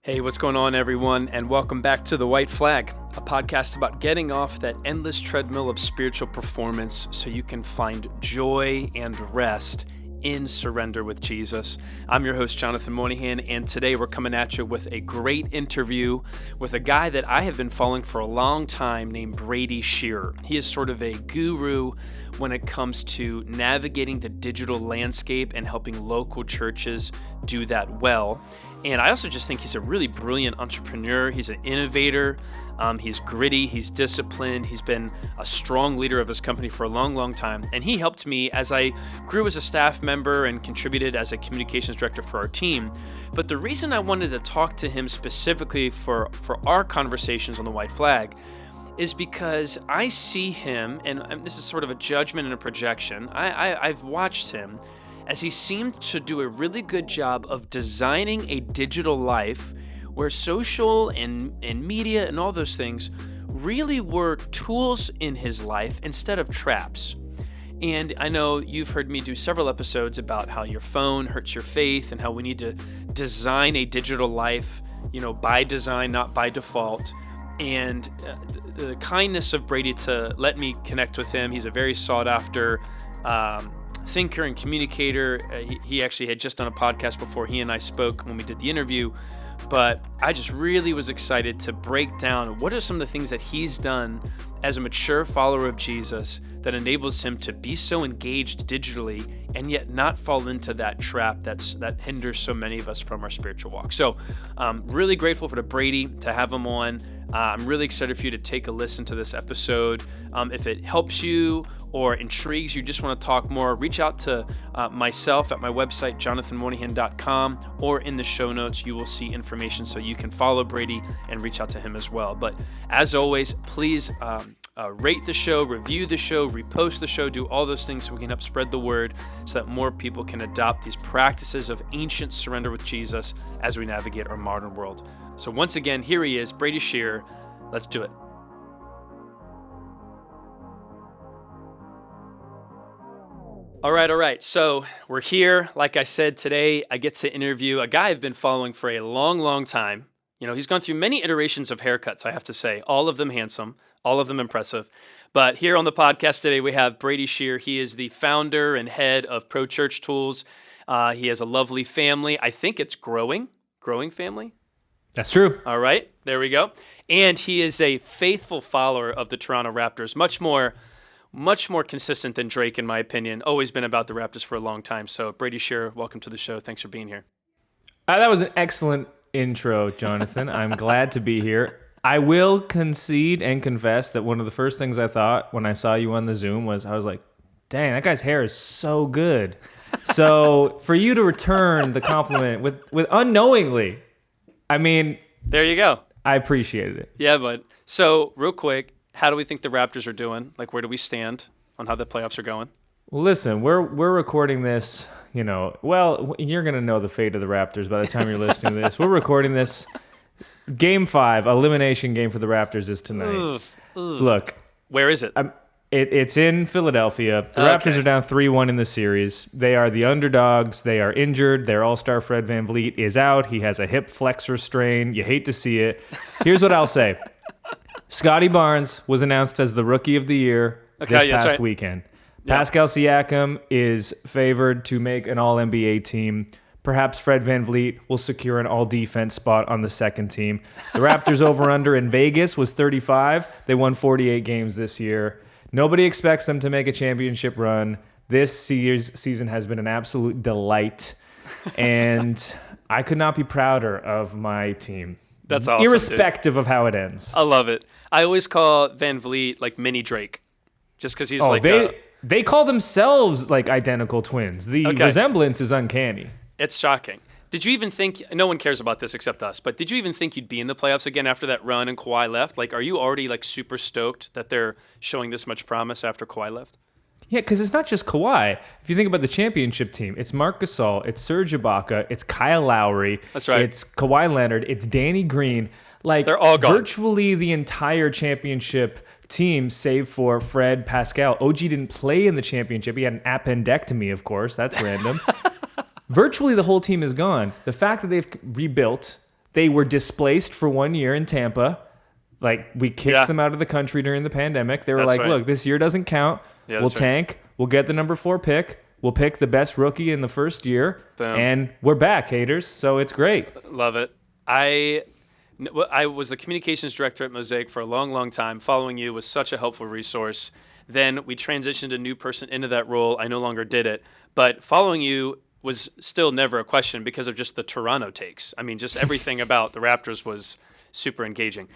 Hey, what's going on, everyone? And welcome back to The White Flag, a podcast about getting off that endless treadmill of spiritual performance so you can find joy and rest in surrender with Jesus. I'm your host, Jonathan Moynihan, and today we're coming at you with a great interview with a guy that I have been following for a long time named Brady Shearer. He is sort of a guru when it comes to navigating the digital landscape and helping local churches do that well. And I also just think he's a really brilliant entrepreneur. He's an innovator. He's gritty. He's disciplined. He's been a strong leader of his company for a long, long time. And he helped me as I grew as a staff member and contributed as a communications director for our team. But the reason I wanted to talk to him specifically for our conversations on the White Flag is because I see him, and this is sort of a judgment and a projection. I've watched him as he seemed to do a really good job of designing a digital life where social and media and all those things really were tools in his life instead of traps. And I know you've heard me do several episodes about how your phone hurts your faith and how we need to design a digital life, by design, not by default. And the kindness of Brady to let me connect with him. He's a very sought after thinker and communicator. He actually had just done a podcast before he and I spoke when we did the interview, but I just really was excited to break down what are some of the things that he's done as a mature follower of Jesus that enables him to be so engaged digitally and yet not fall into that trap that hinders so many of us from our spiritual walk. So really grateful for Brady to have him on. I'm really excited for you to take a listen to this episode. If it helps you or intrigues you, just want to talk more, reach out to myself at my website, jonathanmoynihan.com, or in the show notes, you will see information so you can follow Brady and reach out to him as well. But as always, please rate the show, review the show, repost the show, do all those things so we can help spread the word so that more people can adopt these practices of ancient surrender with Jesus as we navigate our modern world. So once again, here he is, Brady Shearer. Let's do it. All right. So we're here. Like I said, today I get to interview a guy I've been following for a long, long time. He's gone through many iterations of haircuts, I have to say, all of them handsome, all of them impressive. But here on the podcast today, we have Brady Shearer. He is the founder and head of Pro Church Tools. He has a lovely family. I think it's growing family. That's true. All right, there we go. And he is a faithful follower of the Toronto Raptors, much more consistent than Drake, in my opinion. Always been about the Raptors for a long time. So Brady Shearer, welcome to the show. Thanks for being here. That was an excellent intro, Jonathan. I'm glad to be here. I will concede and confess that one of the first things I thought when I saw you on the Zoom was, I was like, dang, that guy's hair is so good. So for you to return the compliment with unknowingly, I mean, there you go. I appreciated it. Yeah, bud. So real quick, how do we think the Raptors are doing? Like, where do we stand on how the playoffs are going? Well, listen, we're recording this, well, you're going to know the fate of the Raptors by the time you're listening to this. We're recording this. Game 5, elimination game for the Raptors is tonight. Oof. Look. Where is it? It's in Philadelphia. The Raptors are down 3-1 in the series. They are the underdogs. They are injured. Their all-star Fred VanVleet is out. He has a hip flexor strain. You hate to see it. Here's what I'll say. Scotty Barnes was announced as the Rookie of the Year this past weekend. Yep. Pascal Siakam is favored to make an All-NBA team. Perhaps Fred VanVleet will secure an all-defense spot on the second team. The Raptors over-under in Vegas was 35. They won 48 games this year. Nobody expects them to make a championship run. This season has been an absolute delight, and I could not be prouder of my team. That's awesome, irrespective of how it ends. I love it. I always call VanVleet like mini Drake, just because he's they call themselves like identical twins. The resemblance is uncanny. It's shocking. Did you even think, no one cares about this except us, but did you even think you'd be in the playoffs again after that run and Kawhi left? Like, are you already like super stoked that they're showing this much promise after Kawhi left? Yeah, because it's not just Kawhi. If you think about the championship team, it's Marc Gasol, it's Serge Ibaka, it's Kyle Lowry. That's right. It's Kawhi Leonard, it's Danny Green. Like, they're all gone. Virtually the entire championship team, save for Fred, Pascal. OG didn't play in the championship. He had an appendectomy, of course. That's random. Virtually the whole team is gone. The fact that they've rebuilt, They were displaced for 1 year in Tampa. Like, we kicked them out of the country during the pandemic. They were look, this year doesn't count. We'll tank. We'll get the number 4 pick. We'll pick the best rookie in the first year. Boom. And we're back, haters. So it's great. Love it. I was the communications director at Mosaic for a long, long time. Following you was such a helpful resource. Then we transitioned a new person into that role. I no longer did it. But following you was still never a question because of just the Toronto takes. I mean, just everything about the Raptors was super engaging.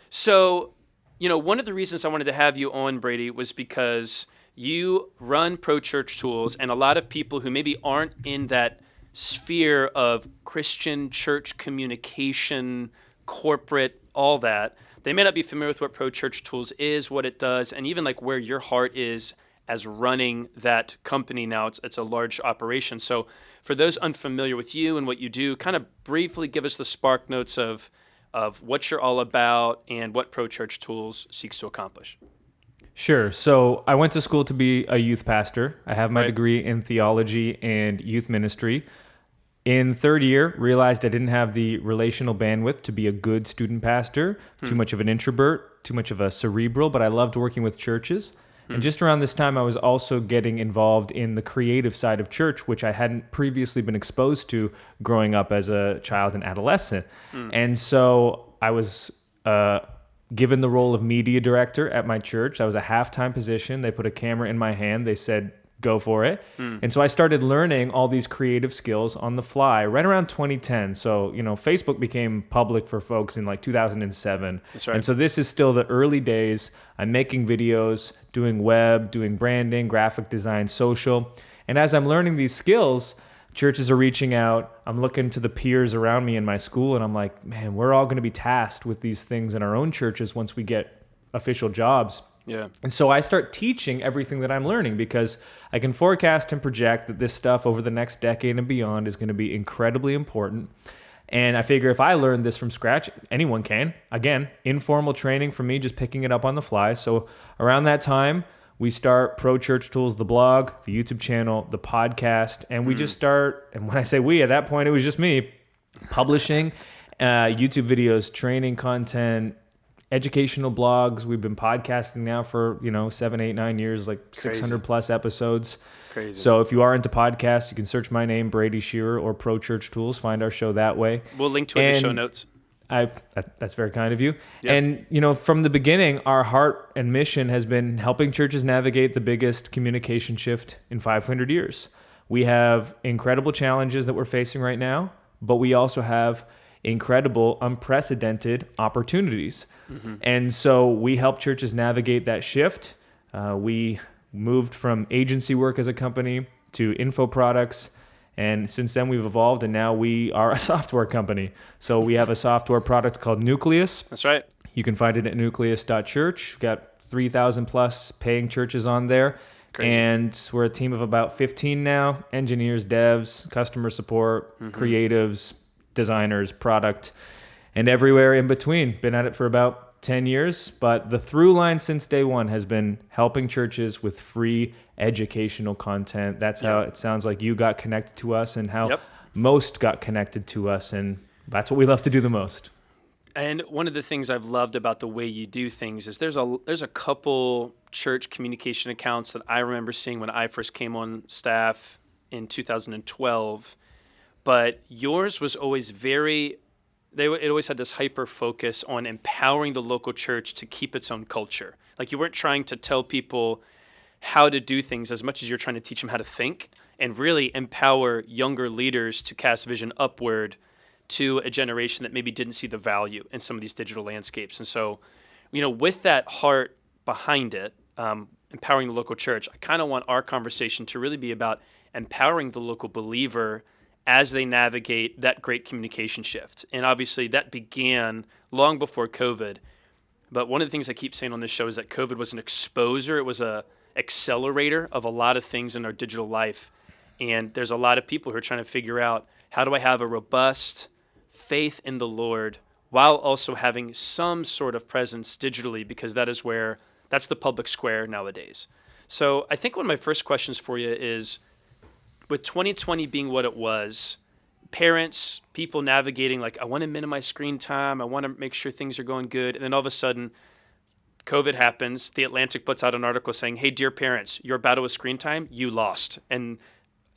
So, one of the reasons I wanted to have you on, Brady, was because you run Pro Church Tools, and a lot of people who maybe aren't in that sphere of Christian church communication, corporate, all that, they may not be familiar with what Pro Church Tools is, what it does, and even like where your heart is as running that company now. It's a large operation. So for those unfamiliar with you and what you do, kind of briefly give us the spark notes of what you're all about and what Pro Church Tools seeks to accomplish. Sure. So I went to school to be a youth pastor. I have my degree in theology and youth ministry. In third year, realized I didn't have the relational bandwidth to be a good student pastor, too much of an introvert, too much of a cerebral, but I loved working with churches. And just around this time, I was also getting involved in the creative side of church, which I hadn't previously been exposed to growing up as a child and adolescent. And so I was given the role of media director at my church. That was a half-time position. They put a camera in my hand. They said, go for it. And so I started learning all these creative skills on the fly right around 2010. So, Facebook became public for folks in like 2007. That's right. And so this is still the early days. I'm making videos, doing web, doing branding, graphic design, social. And as I'm learning these skills, churches are reaching out. I'm looking to the peers around me in my school, and I'm like, man, we're all going to be tasked with these things in our own churches once we get official jobs. Yeah. And so I start teaching everything that I'm learning because I can forecast and project that this stuff over the next decade and beyond is going to be incredibly important. And I figure if I learn this from scratch, anyone can. Again, informal training from me, just picking it up on the fly. So around that time, we start Pro Church Tools, the blog, the YouTube channel, the podcast, and we just start, and when I say we, at that point, it was just me, publishing YouTube videos, training content, educational blogs. We've been podcasting now for 7, 8, 9 years, like 600 plus episodes. Crazy. So if you are into podcasts, you can search my name, Brady Shearer, or Pro Church Tools. Find our show that way. We'll link to it in the show notes. That's very kind of you. Yep. And from the beginning, our heart and mission has been helping churches navigate the biggest communication shift in 500 years. We have incredible challenges that we're facing right now, but we also have incredible, unprecedented opportunities. And so we help churches navigate that shift. We moved from agency work as a company to info products. And since then we've evolved, and now we are a software company. So we have a software product called Nucleus. That's right. You can find it at nucleus.church. We've got 3,000 plus paying churches on there. Crazy. And we're a team of about 15 now, engineers, devs, customer support, creatives, designers, product, and everywhere in between. Been at it for about 10 years, but the through line since day one has been helping churches with free educational content. That's how it sounds like you got connected to us and how most got connected to us, and that's what we love to do the most. And one of the things I've loved about the way you do things is there's a couple church communication accounts that I remember seeing when I first came on staff in 2012, but yours was always it always had this hyper focus on empowering the local church to keep its own culture. Like, you weren't trying to tell people how to do things as much as you're trying to teach them how to think and really empower younger leaders to cast vision upward to a generation that maybe didn't see the value in some of these digital landscapes. And so, with that heart behind it, empowering the local church, I kind of want our conversation to really be about empowering the local believer as they navigate that great communication shift. And obviously that began long before COVID. But one of the things I keep saying on this show is that COVID was an exposer. It was a accelerator of a lot of things in our digital life. And there's a lot of people who are trying to figure out, how do I have a robust faith in the Lord while also having some sort of presence digitally, because that's the public square nowadays. So I think one of my first questions for you is, with 2020 being what it was, parents, people navigating, like, I want to minimize screen time. I want to make sure things are going good. And then all of a sudden, COVID happens. The Atlantic puts out an article saying, hey, dear parents, your battle with screen time, you lost. And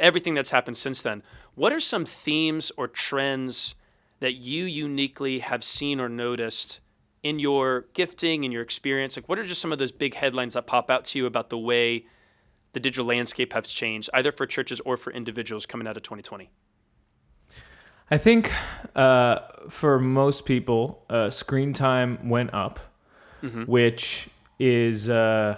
everything that's happened since then. What are some themes or trends that you uniquely have seen or noticed in your gifting, in your experience? Like, what are just some of those big headlines that pop out to you about the way the digital landscape has changed, either for churches or for individuals coming out of 2020? I think for most people, screen time went up, which is can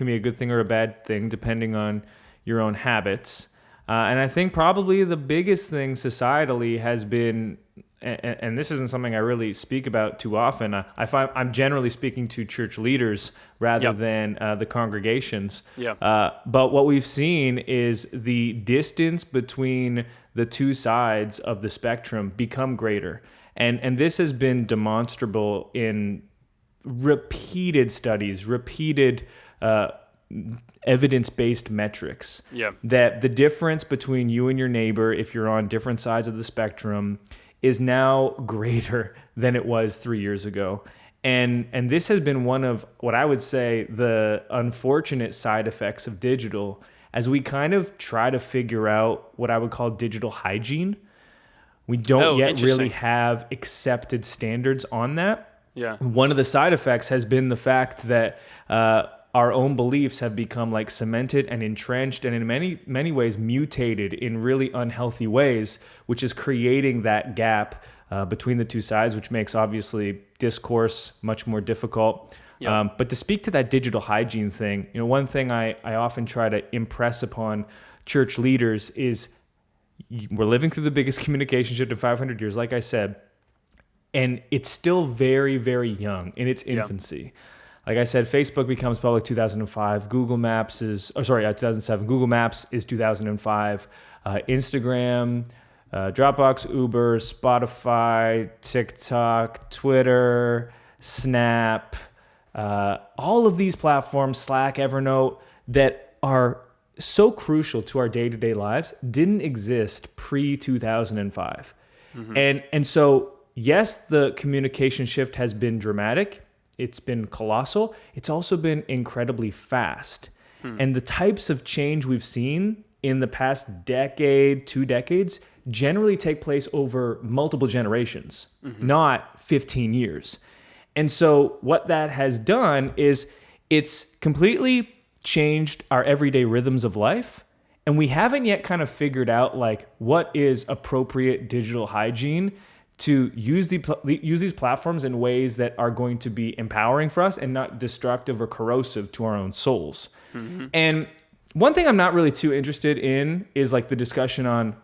be a good thing or a bad thing depending on your own habits. And I think probably the biggest thing societally has been, and this isn't something I really speak about too often. I find I'm generally speaking to church leaders rather than the congregations. But what we've seen is the distance between the two sides of the spectrum become greater. And this has been demonstrable in repeated studies, repeated evidence-based metrics. That the difference between you and your neighbor, if you're on different sides of the spectrum, is now greater than it was 3 years ago. And this has been one of what I would say the unfortunate side effects of digital as we kind of try to figure out what I would call digital hygiene. We don't yet really have accepted standards on that. One of the side effects has been the fact that our own beliefs have become like cemented and entrenched and in many ways mutated in really unhealthy ways, which is creating that gap between the two sides, which makes obviously discourse much more difficult. But to speak to that digital hygiene thing, one thing I often try to impress upon church leaders is we're living through the biggest communication shift in 500 years, like I said, and it's still very, very young in its infancy. Like I said, Facebook becomes public 2005. Google Maps is, 2007. Google Maps is 2005. Instagram, Dropbox, Uber, Spotify, TikTok, Twitter, Snap, all of these platforms, Slack, Evernote, that are so crucial to our day-to-day lives didn't exist pre-2005. And so, yes, the communication shift has been dramatic. It's been colossal. It's also been incredibly fast. And the types of change we've seen in the past decade, 2 decades, generally take place over multiple generations, not 15 years. And so what that has done is it's completely changed our everyday rhythms of life. And we haven't yet kind of figured out like what is appropriate digital hygiene to use these platforms in ways that are going to be empowering for us and not destructive or corrosive to our own souls. And one thing I'm not really too interested in is like the discussion on,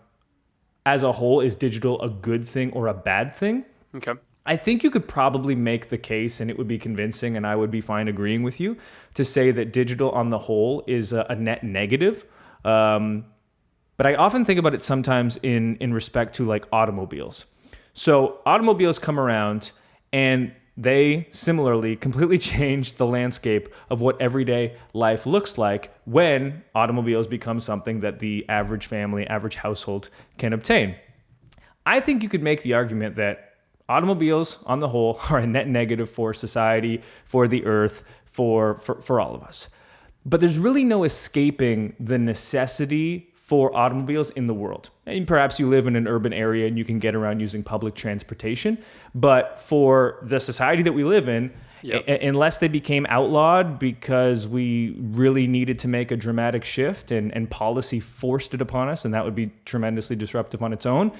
as a whole, is digital a good thing or a bad thing? I think you could probably make the case, and it would be convincing, and I would be fine agreeing with you, to say that digital on the whole is a net negative. But I often think about it sometimes in respect to like automobiles. So automobiles come around and they similarly completely change the landscape of what everyday life looks like when automobiles become something that the average family, average household can obtain. I think you could make the argument that automobiles on the whole are a net negative for society, for the earth, for all of us. But there's really no escaping the necessity for automobiles in the world. And perhaps you live in an urban area and you can get around using public transportation. But for the society that we live in, unless they became outlawed because we really needed to make a dramatic shift and policy forced it upon us, and that would be tremendously disruptive on its own,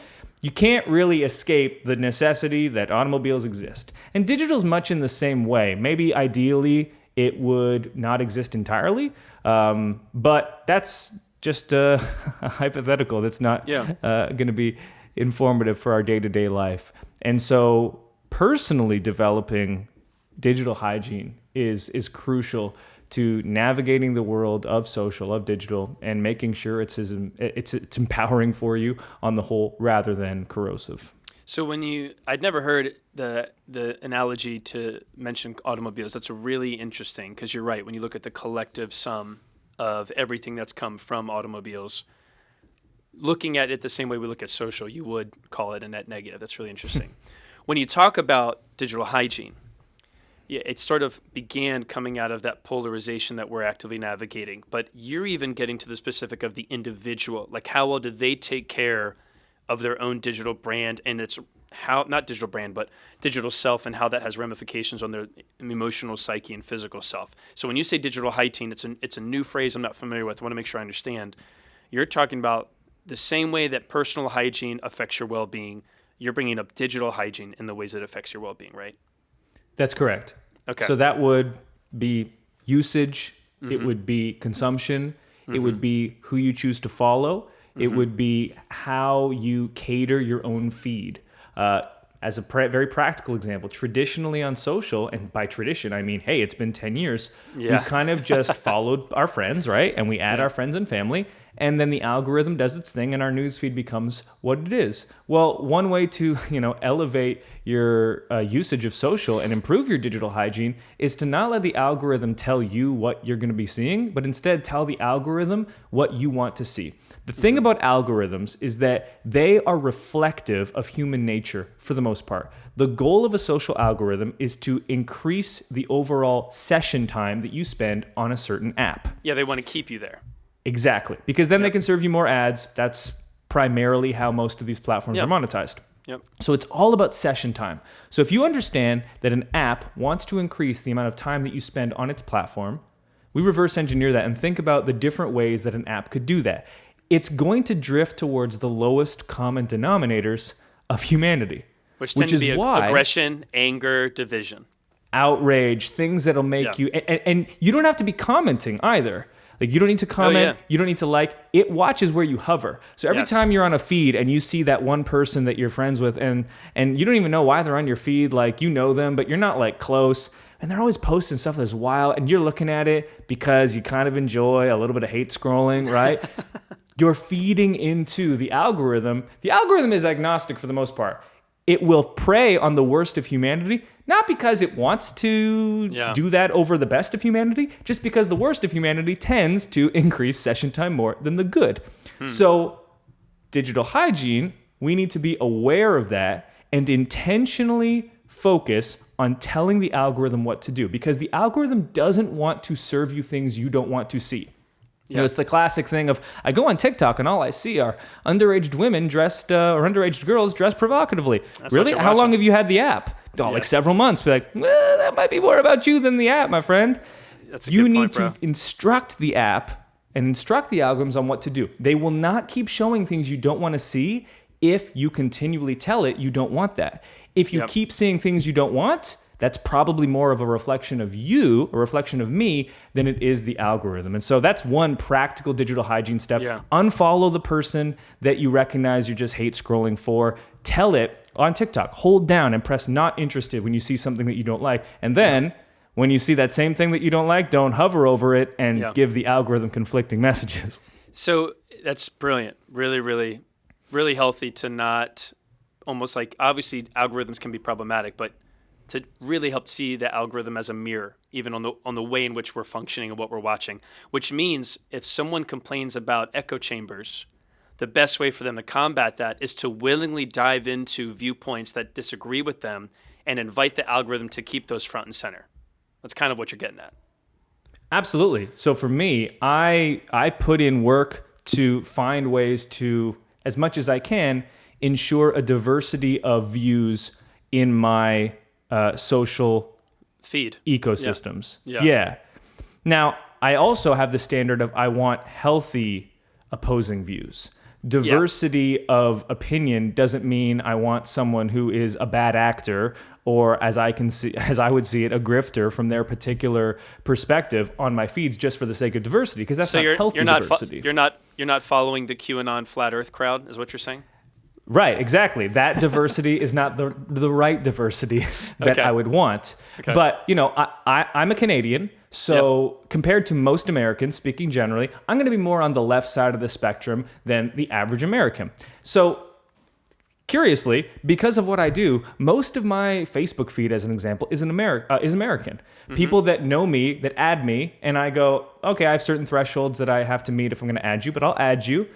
you can't really escape the necessity that automobiles exist. And digital's much in the same way. Maybe ideally it would not exist entirely, but that's just a hypothetical that's not going to be informative for our day-to-day life. And so personally developing digital hygiene is crucial to navigating the world of social, of digital, and making sure it's empowering for you on the whole rather than corrosive. So I'd never heard the analogy to mention automobiles. That's really interesting because you're right. When you look at the collective sum of everything that's come from automobiles, looking at it the same way we look at social, you would call it a net negative. That's really interesting. When you talk about digital hygiene, yeah, it sort of began coming out of that polarization that we're actively navigating. But you're even getting to the specific of the individual. Like, how well do they take care of their own digital brand and its how, not digital brand, but digital self, and how that has ramifications on their emotional psyche and physical self. So when you say digital hygiene, it's a new phrase I'm not familiar with. I want to make sure I understand. You're talking about the same way that personal hygiene affects your well-being. You're bringing up digital hygiene in the ways it affects your well-being, right? That's correct. Okay. So that would be usage. Mm-hmm. It would be consumption. Mm-hmm. It would be who you choose to follow. Mm-hmm. It would be how you cater your own feed. As a very practical example, traditionally on social, and by tradition, I mean, hey, it's been 10 years. Yeah. We've kind of just followed our friends, right? And we add our friends and family, and then the algorithm does its thing and our newsfeed becomes what it is. Well, one way to, elevate your usage of social and improve your digital hygiene is to not let the algorithm tell you what you're going to be seeing, but instead tell the algorithm what you want to see. The thing about algorithms is that they are reflective of human nature for the most part. The goal of a social algorithm is to increase the overall session time that you spend on a certain app. Yeah, they want to keep you there. Exactly. Because then they can serve you more ads. That's primarily how most of these platforms are monetized. Yep. So it's all about session time. So if you understand that an app wants to increase the amount of time that you spend on its platform, we reverse engineer that and think about the different ways that an app could do that. It's going to drift towards the lowest common denominators of humanity. Which tend to be aggression, anger, division. Outrage, things that'll make you... And you don't have to be commenting either. Like, you don't need to comment. You don't need to like. It watches where you hover. So every time you're on a feed and you see that one person that you're friends with and you don't even know why they're on your feed, like, you know them, but you're not, like, close... And they're always posting stuff that's wild, and you're looking at it because you kind of enjoy a little bit of hate scrolling, right? You're feeding into the algorithm. The algorithm is agnostic for the most part. It will prey on the worst of humanity, not because it wants to do that over the best of humanity, just because the worst of humanity tends to increase session time more than the good. So digital hygiene, we need to be aware of that and intentionally focus on telling the algorithm what to do, because the algorithm doesn't want to serve you things you don't want to see. You know, it's the classic thing of, I go on TikTok and all I see are underage women dressed, or underage girls dressed provocatively. That's really? How long have you had the app? Oh, like several months. Be like, that might be more about you than the app, my friend. That's a good point, You need to instruct the app and instruct the algorithms on what to do. They will not keep showing things you don't want to see if you continually tell it you don't want that. If you keep seeing things you don't want, that's probably more of a reflection of you, a reflection of me, than it is the algorithm. And so that's one practical digital hygiene step. Unfollow the person that you recognize you're just hate scrolling for. Tell it on TikTok, hold down and press not interested when you see something that you don't like. And then when you see that same thing that you don't like, don't hover over it and give the algorithm conflicting messages. So that's brilliant. Really, really, really healthy to not almost like, obviously algorithms can be problematic, but to really help see the algorithm as a mirror, even on the way in which we're functioning and what we're watching. Which means if someone complains about echo chambers, the best way for them to combat that is to willingly dive into viewpoints that disagree with them and invite the algorithm to keep those front and center. That's kind of what you're getting at. Absolutely. So for me, I put in work to find ways to, as much as I can, ensure a diversity of views in my social feed ecosystems. Yeah. Now, I also have the standard of I want healthy opposing views. Diversity of opinion doesn't mean I want someone who is a bad actor or, as I would see it, a grifter from their particular perspective on my feeds just for the sake of diversity, because that's not healthy diversity. You're not following the QAnon flat Earth crowd, is what you're saying? Right, exactly. That diversity is not the right diversity that I would want. Okay. But, I'm a Canadian, so compared to most Americans, speaking generally, I'm going to be more on the left side of the spectrum than the average American. So, curiously, because of what I do, most of my Facebook feed, as an example, is American. Mm-hmm. People that know me, that add me, and I go, okay, I have certain thresholds that I have to meet if I'm going to add you, but I'll add you.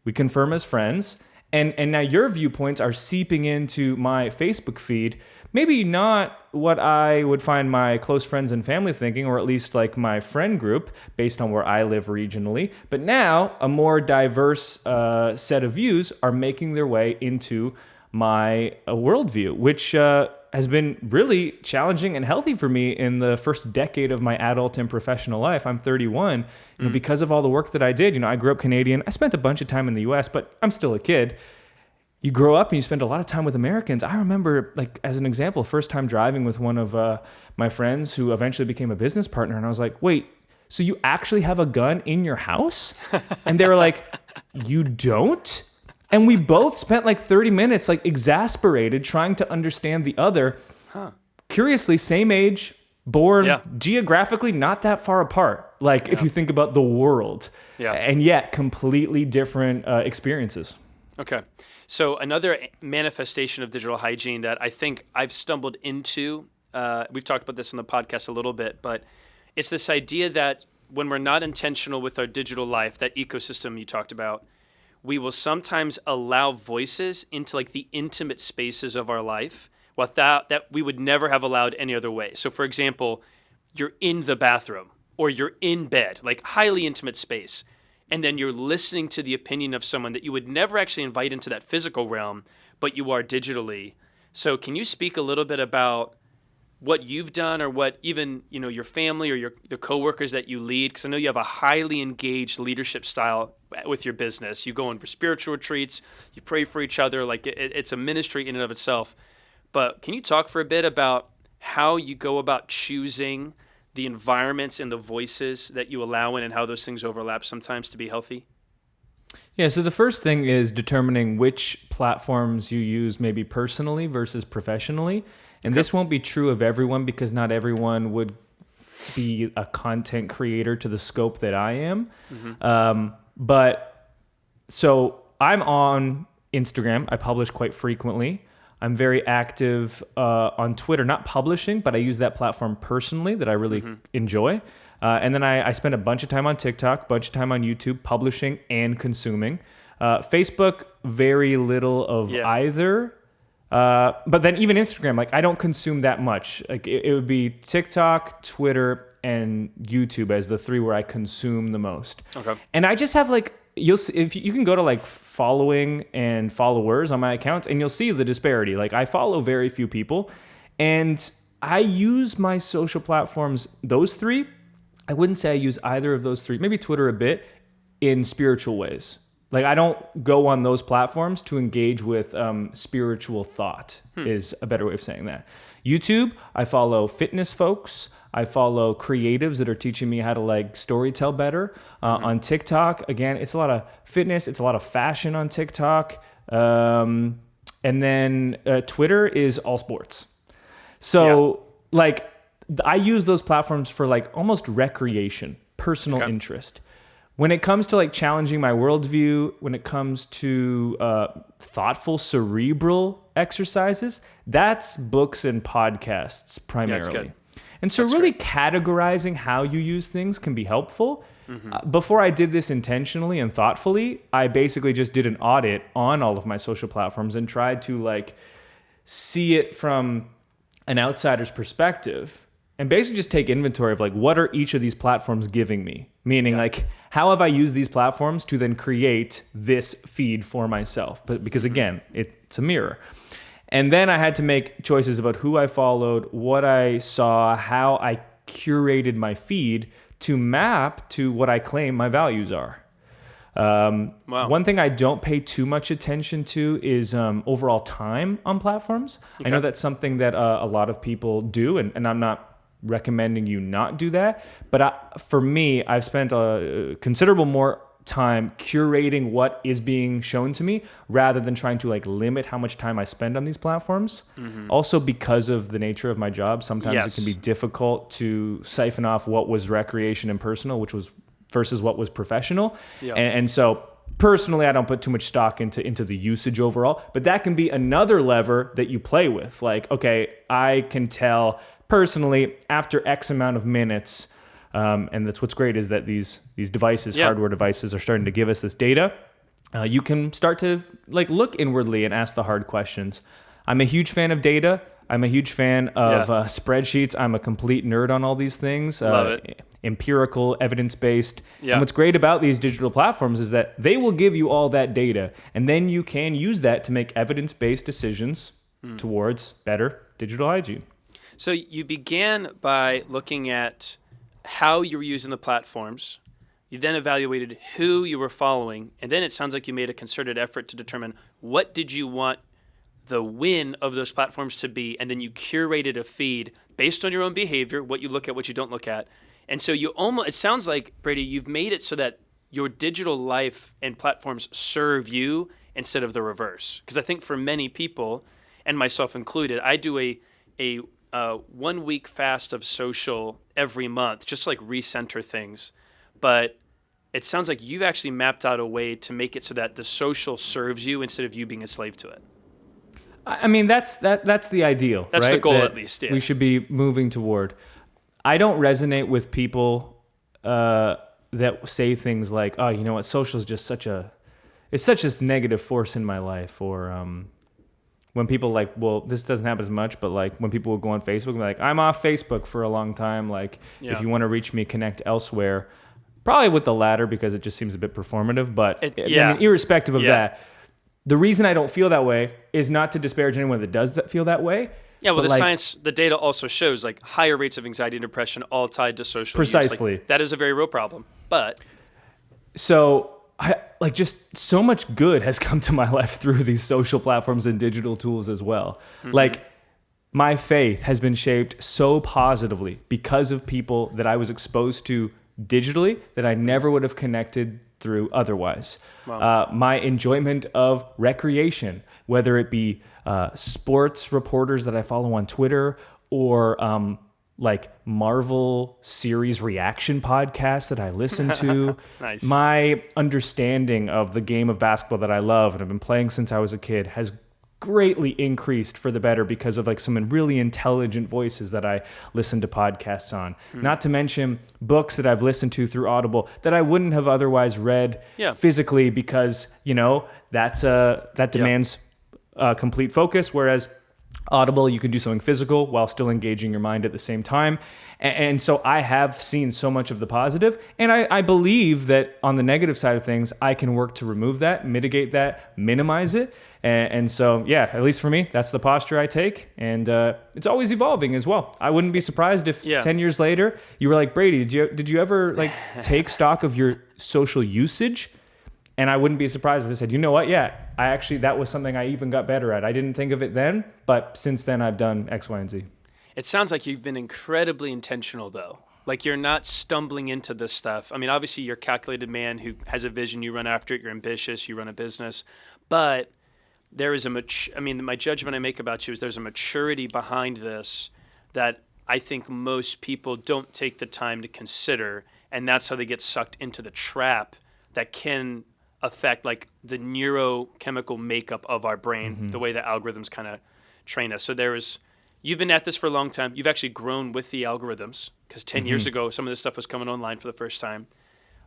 We confirm as friends. And now your viewpoints are seeping into my Facebook feed. Maybe not what I would find my close friends and family thinking, or at least like my friend group based on where I live regionally. But now a more diverse set of views are making their way into my worldview, which has been really challenging and healthy for me in the first decade of my adult and professional life. I'm 31, because of all the work that I did. I grew up Canadian. I spent a bunch of time in the US, but I'm still a kid. You grow up and you spend a lot of time with Americans. I remember, like, as an example, first time driving with one of my friends who eventually became a business partner. And I was like, wait, so you actually have a gun in your house? And they were like, you don't? And we both spent like 30 minutes like exasperated trying to understand the other. Curiously, same age, born geographically not that far apart. Like if you think about the world, and yet completely different experiences. Okay. So another manifestation of digital hygiene that I think I've stumbled into, we've talked about this on the podcast a little bit, but it's this idea that when we're not intentional with our digital life, that ecosystem you talked about, we will sometimes allow voices into like the intimate spaces of our life that we would never have allowed any other way. So for example, you're in the bathroom or you're in bed, like highly intimate space, and then you're listening to the opinion of someone that you would never actually invite into that physical realm, but you are digitally. So can you speak a little bit about what you've done, or what even your family or the coworkers that you lead? Because I know you have a highly engaged leadership style with your business. You go in for spiritual retreats, you pray for each other, like it's a ministry in and of itself. But can you talk for a bit about how you go about choosing the environments and the voices that you allow in, and how those things overlap sometimes to be healthy? Yeah, so the first thing is determining which platforms you use maybe personally versus professionally. And this won't be true of everyone, because not everyone would be a content creator to the scope that I am. But so I'm on Instagram. I publish quite frequently. I'm very active on Twitter, not publishing, but I use that platform personally that I really enjoy. And then I spend a bunch of time on TikTok, a bunch of time on YouTube, publishing and consuming. Facebook, very little of either. But then even Instagram, like I don't consume that much. Like it would be TikTok, Twitter, and YouTube as the three where I consume the most. Okay. And I just have like, you'll see, if you can go to like following and followers on my accounts, and you'll see the disparity. Like I follow very few people, and I use my social platforms, those three. I wouldn't say I use either of those three, maybe Twitter a bit, in spiritual ways. Like I don't go on those platforms to engage with spiritual thought is a better way of saying that. YouTube, I follow fitness folks. I follow creatives that are teaching me how to like storytell better. On TikTok, again, it's a lot of fitness. It's a lot of fashion on TikTok. And then Twitter is all sports. So like I use those platforms for like almost recreation, personal interest. When it comes to like challenging my worldview, when it comes to thoughtful, cerebral exercises, that's books and podcasts primarily. That's good. And so really categorizing how you use things can be helpful. Before I did this intentionally and thoughtfully, I basically just did an audit on all of my social platforms and tried to like see it from an outsider's perspective. And basically just take inventory of like, what are each of these platforms giving me? Meaning like, how have I used these platforms to then create this feed for myself? But because again, it's a mirror. And then I had to make choices about who I followed, what I saw, how I curated my feed to map to what I claim my values are. One thing I don't pay too much attention to is overall time on platforms. I know that's something that a lot of people do, and I'm not recommending you not do that. But for me, I've spent a considerable more time curating what is being shown to me rather than trying to like limit how much time I spend on these platforms. Also because of the nature of my job, sometimes it can be difficult to siphon off what was recreation and personal, which was versus what was professional. And so personally, I don't put too much stock into the usage overall, but that can be another lever that you play with. Like, okay, I can tell personally after X amount of minutes, and that's what's great is that these devices, hardware devices, are starting to give us this data. you can start to like look inwardly and ask the hard questions. I'm a huge fan of data. I'm a huge fan of spreadsheets. I'm a complete nerd on all these things. Love it. Empirical, evidence-based. Yeah. And what's great about these digital platforms is that they will give you all that data, and then you can use that to make evidence-based decisions towards better digital hygiene. So you began by looking at how you were using the platforms. You then evaluated who you were following, and then it sounds like you made a concerted effort to determine what did you want the win of those platforms to be, and then you curated a feed based on your own behavior, what you look at, what you don't look at. And so it sounds like, Brady, you've made it so that your digital life and platforms serve you instead of the reverse. Because I think for many people, and myself included, I do a 1 week fast of social every month, just to like recenter things. But it sounds like you've actually mapped out a way to make it so that the social serves you instead of you being a slave to it. I mean, that's the ideal. That's right? the goal, that at least. Yeah. we should be moving toward. I don't resonate with people that say things like, "Oh, you know what? Social is just such a negative force in my life." Or when people like, well, this doesn't happen as much, but like when people will go on Facebook and be like, "I'm off Facebook for a long time. Like, if you want to reach me, connect elsewhere." Probably with the latter because it just seems a bit performative. But I mean, irrespective of that. The reason I don't feel that way is not to disparage anyone that does feel that way. Yeah, well, the data also shows like higher rates of anxiety and depression all tied to social use. Precisely. Like, that is a very real problem. But so just so much good has come to my life through these social platforms and digital tools as well. Mm-hmm. Like my faith has been shaped so positively because of people that I was exposed to digitally that I never would have connected through otherwise. Wow. My enjoyment of recreation, whether it be sports reporters that I follow on Twitter or like Marvel series reaction podcasts that I listen to. Nice. My understanding of the game of basketball that I love and have been playing since I was a kid has greatly increased for the better because of like some really intelligent voices that I listen to podcasts on. Not to mention books that I've listened to through Audible that I wouldn't have otherwise read physically because, you know, that demands complete focus, whereas Audible, you can do something physical while still engaging your mind at the same time. And so I have seen so much of the positive, and I believe that on the negative side of things, I can work to remove that, mitigate that, minimize it. And so, yeah, at least for me, that's the posture I take. And it's always evolving as well. I wouldn't be surprised if 10 years later, you were like, Brady, did you ever like take stock of your social usage? And I wouldn't be surprised if I said, you know what? Yeah, that was something I even got better at. I didn't think of it then, but since then I've done X, Y, and Z. It sounds like you've been incredibly intentional, though. Like you're not stumbling into this stuff. I mean, obviously you're a calculated man who has a vision. You run after it. You're ambitious. You run a business. But there is my judgment I make about you is there's a maturity behind this that I think most people don't take the time to consider. And that's how they get sucked into the trap that can affect like the neurochemical makeup of our brain, the way the algorithms kind of train us. So you've been at this for a long time. You've actually grown with the algorithms because 10 years ago, some of this stuff was coming online for the first time.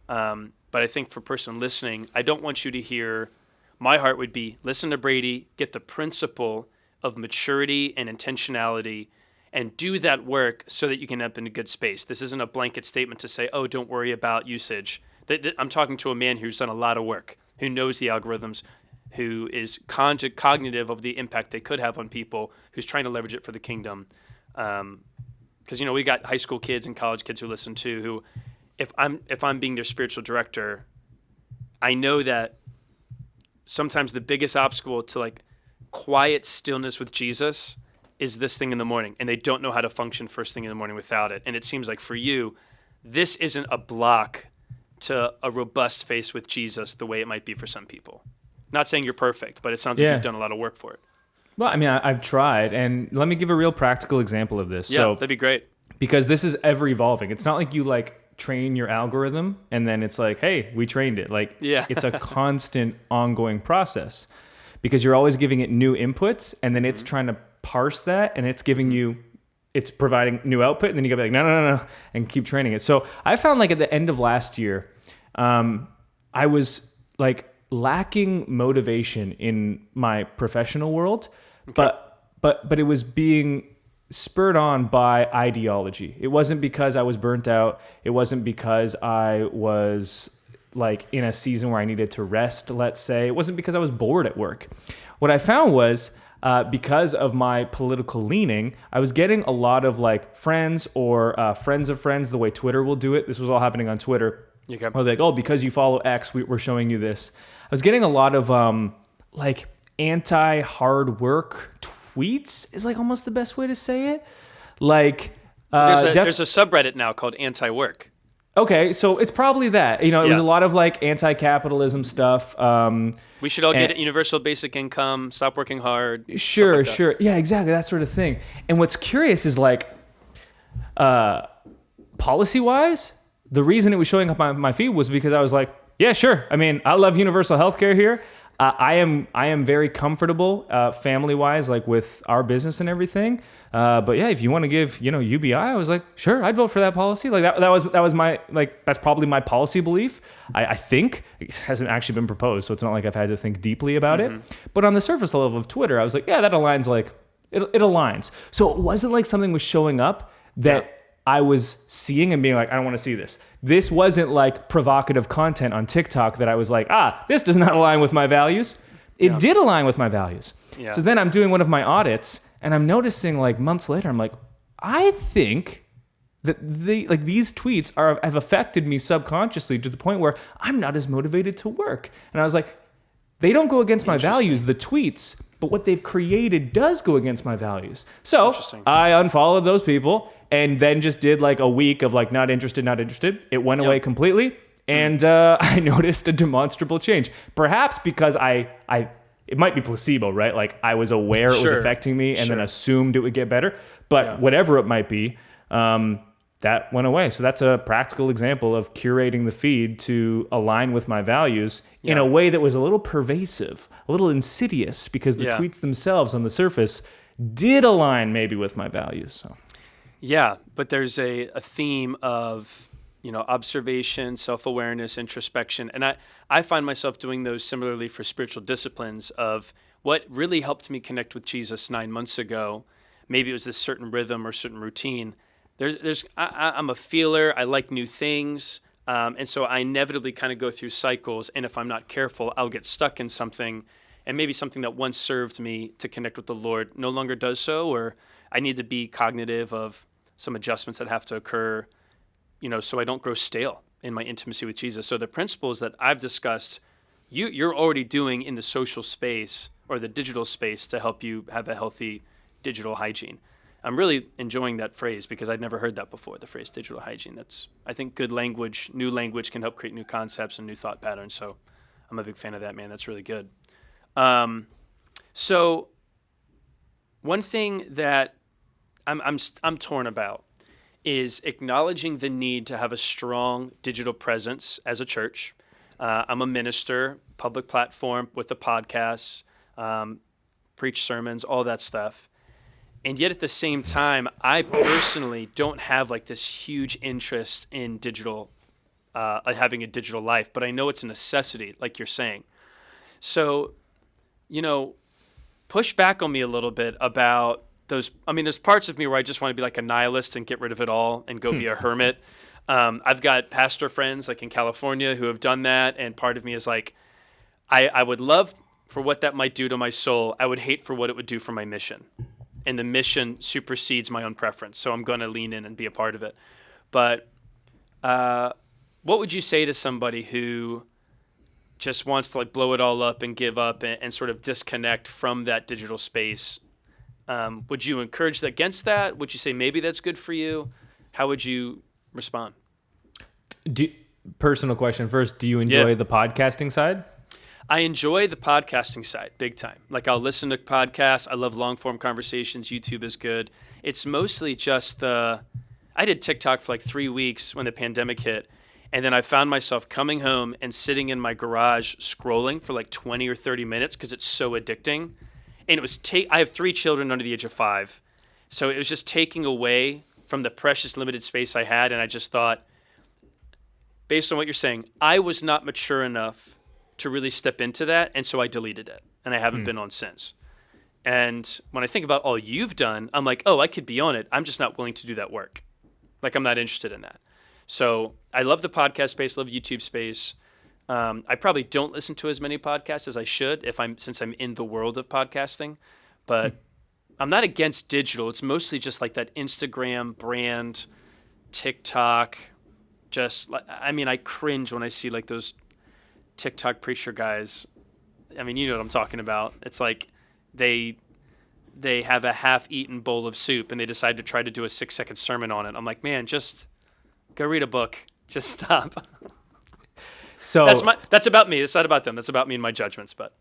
But I think for a person listening, I don't want you to hear, my heart would be, listen to Brady, get the principle of maturity and intentionality and do that work so that you can end up in a good space. This isn't a blanket statement to say, oh, don't worry about usage. I'm talking to a man who's done a lot of work, who knows the algorithms, who is cognitive of the impact they could have on people, who's trying to leverage it for the kingdom. Because, we got high school kids and college kids who listen to who, if I'm being their spiritual director, I know that sometimes the biggest obstacle to like quiet stillness with Jesus is this thing in the morning, and they don't know how to function first thing in the morning without it. And it seems like for you, this isn't a block to a robust faith with Jesus the way it might be for some people. Not saying you're perfect, but it sounds like you've done a lot of work for it. Well, I mean, I've tried, and let me give a real practical example of this. Yeah, that'd be great. Because this is ever evolving. It's not like you like train your algorithm and then it's like, hey, we trained it. Like, it's a constant ongoing process because you're always giving it new inputs and then it's trying to parse that and it's giving you, it's providing new output and then you gotta be like, no, and keep training it. So I found like at the end of last year, I was like lacking motivation in my professional world, but it was being spurred on by ideology. It wasn't because I was burnt out. It wasn't because I was like in a season where I needed to rest, let's say. It wasn't because I was bored at work. What I found was because of my political leaning, I was getting a lot of like friends or friends of friends, the way Twitter will do it. This was all happening on Twitter. Okay. Or like, oh, because you follow X, we're showing you this. I was getting a lot of like anti-hard work tweets is like almost the best way to say it. Like there's a subreddit now called anti-work. Okay, so it's probably that. You know, it was a lot of like anti-capitalism stuff. We should all get universal basic income, stop working hard. Sure. Yeah, exactly, that sort of thing. And what's curious is like policy-wise, the reason it was showing up on my feed was because I was like, yeah, sure. I mean, I love universal healthcare here. I am very comfortable family-wise, like with our business and everything. But yeah, if you want to give, UBI, I was like, sure, I'd vote for that policy. Like that was my, like, that's probably my policy belief. I think it hasn't actually been proposed, so it's not like I've had to think deeply about it. But on the surface level of Twitter, I was like, yeah, that aligns. Like it aligns. So it wasn't like something was showing up that I was seeing and being like, I don't want to see this. This wasn't like provocative content on TikTok that I was like, this does not align with my values. It did align with my values. Yeah. So then I'm doing one of my audits and I'm noticing like months later, I'm like, I think that these tweets have affected me subconsciously to the point where I'm not as motivated to work. And I was like, they don't go against my values, the tweets, but what they've created does go against my values. So I unfollowed those people and then just did like a week of like not interested. It went away completely. And I noticed a demonstrable change. Perhaps because it might be placebo, right? Like I was aware it was affecting me and then assumed it would get better. But whatever it might be, that went away. So that's a practical example of curating the feed to align with my values in a way that was a little pervasive, a little insidious, because the tweets themselves on the surface did align maybe with my values. So. Yeah, but there's a theme of, observation, self-awareness, introspection. And I find myself doing those similarly for spiritual disciplines of what really helped me connect with Jesus 9 months ago. Maybe it was this certain rhythm or certain routine. I'm a feeler. I like new things. And so I inevitably kind of go through cycles. And if I'm not careful, I'll get stuck in something. And maybe something that once served me to connect with the Lord no longer does so, or I need to be cognitive of some adjustments that have to occur, so I don't grow stale in my intimacy with Jesus. So the principles that I've discussed, you're already doing in the social space or the digital space to help you have a healthy digital hygiene. I'm really enjoying that phrase because I'd never heard that before, the phrase digital hygiene. That's, I think, good language, new language can help create new concepts and new thought patterns. So I'm a big fan of that, man. That's really good. So one thing that I'm torn about is acknowledging the need to have a strong digital presence as a church. I'm a minister, public platform with the podcasts, preach sermons, all that stuff. And yet at the same time, I personally don't have like this huge interest in digital, having a digital life, but I know it's a necessity, like you're saying. So, push back on me a little bit about those. I mean, there's parts of me where I just want to be like a nihilist and get rid of it all and go be a hermit. I've got pastor friends like in California who have done that. And part of me is like, I would love for what that might do to my soul. I would hate for what it would do for my mission. And the mission supersedes my own preference. So I'm going to lean in and be a part of it. But what would you say to somebody who just wants to like blow it all up and give up and sort of disconnect from that digital space? Would you encourage against that? Would you say maybe that's good for you? How would you respond? Personal question first. Do you enjoy the podcasting side? I enjoy the podcasting side big time. Like I'll listen to podcasts. I love long form conversations. YouTube is good. It's mostly just I did TikTok for like 3 weeks when the pandemic hit. And then I found myself coming home and sitting in my garage scrolling for like 20 or 30 minutes because it's so addicting. And it was I have 3 children under the age of 5. So it was just taking away from the precious limited space I had. And I just thought, based on what you're saying, I was not mature enough to really step into that. And so I deleted it, and I haven't been on since. And when I think about all you've done, I'm like, oh, I could be on it. I'm just not willing to do that work. Like, I'm not interested in that. So I love the podcast space, love YouTube space. I probably don't listen to as many podcasts as I should since I'm in the world of podcasting, but I'm not against digital. It's mostly just like that Instagram brand, TikTok. I cringe when I see like those TikTok preacher guys. I mean, you know what I'm talking about. It's like they have a half-eaten bowl of soup and they decide to try to do a 6-second sermon on it. I'm like, man, just go read a book. Just stop. So that's about me. It's not about them. That's about me and my judgments. But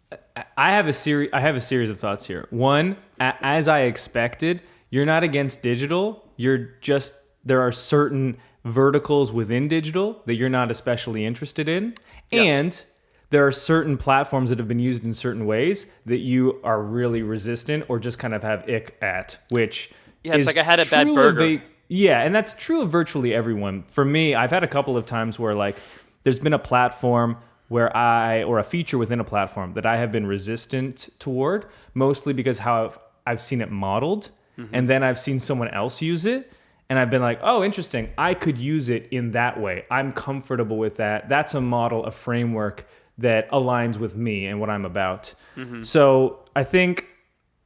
I have a series of thoughts here. One, as I expected, you're not against digital. There are certain verticals within digital that you're not especially interested in. Yes. And there are certain platforms that have been used in certain ways that you are really resistant or just kind of have ick at, which it's like I had a bad burger. And that's true of virtually everyone. For me, I've had a couple of times where like there's been a platform or a feature within a platform that I have been resistant toward, mostly because how I've seen it modeled, and then I've seen someone else use it, and I've been like, oh, interesting, I could use it in that way. I'm comfortable with that. That's a model, a framework that aligns with me and what I'm about. So I think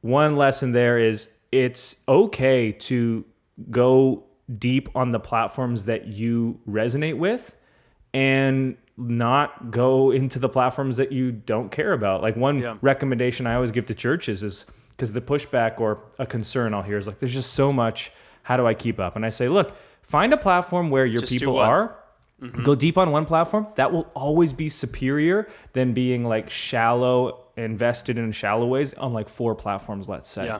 one lesson there is it's okay to go deep on the platforms that you resonate with and not go into the platforms that you don't care about. Like one recommendation I always give to churches is, because the pushback or a concern I'll hear is like, there's just so much, how do I keep up? And I say, look, find a platform where your people are. Go deep on one platform. That will always be superior than being like invested in shallow ways on like 4 platforms, let's say. Yeah.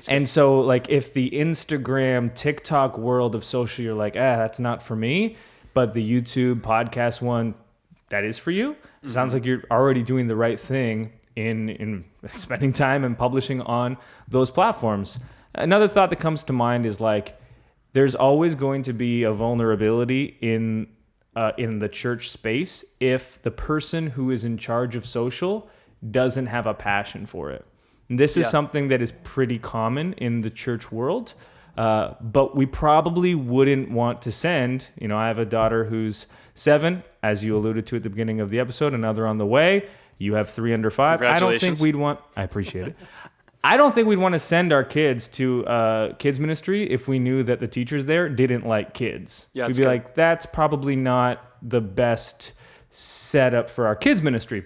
And so like if the Instagram, TikTok world of social, you're like, that's not for me, but the YouTube podcast one, that is for you. It sounds like you're already doing the right thing in spending time and publishing on those platforms. Another thought that comes to mind is like, there's always going to be a vulnerability in the church space if the person who is in charge of social doesn't have a passion for it. And this is something that is pretty common in the church world, but we probably wouldn't want to send, I have a daughter who's 7, as you alluded to at the beginning of the episode, another on the way. You have 3 under 5. I appreciate it. I don't think we'd want to send our kids to kids ministry if we knew that the teachers there didn't like kids. Yeah, we'd be like, that's probably not the best setup for our kids ministry.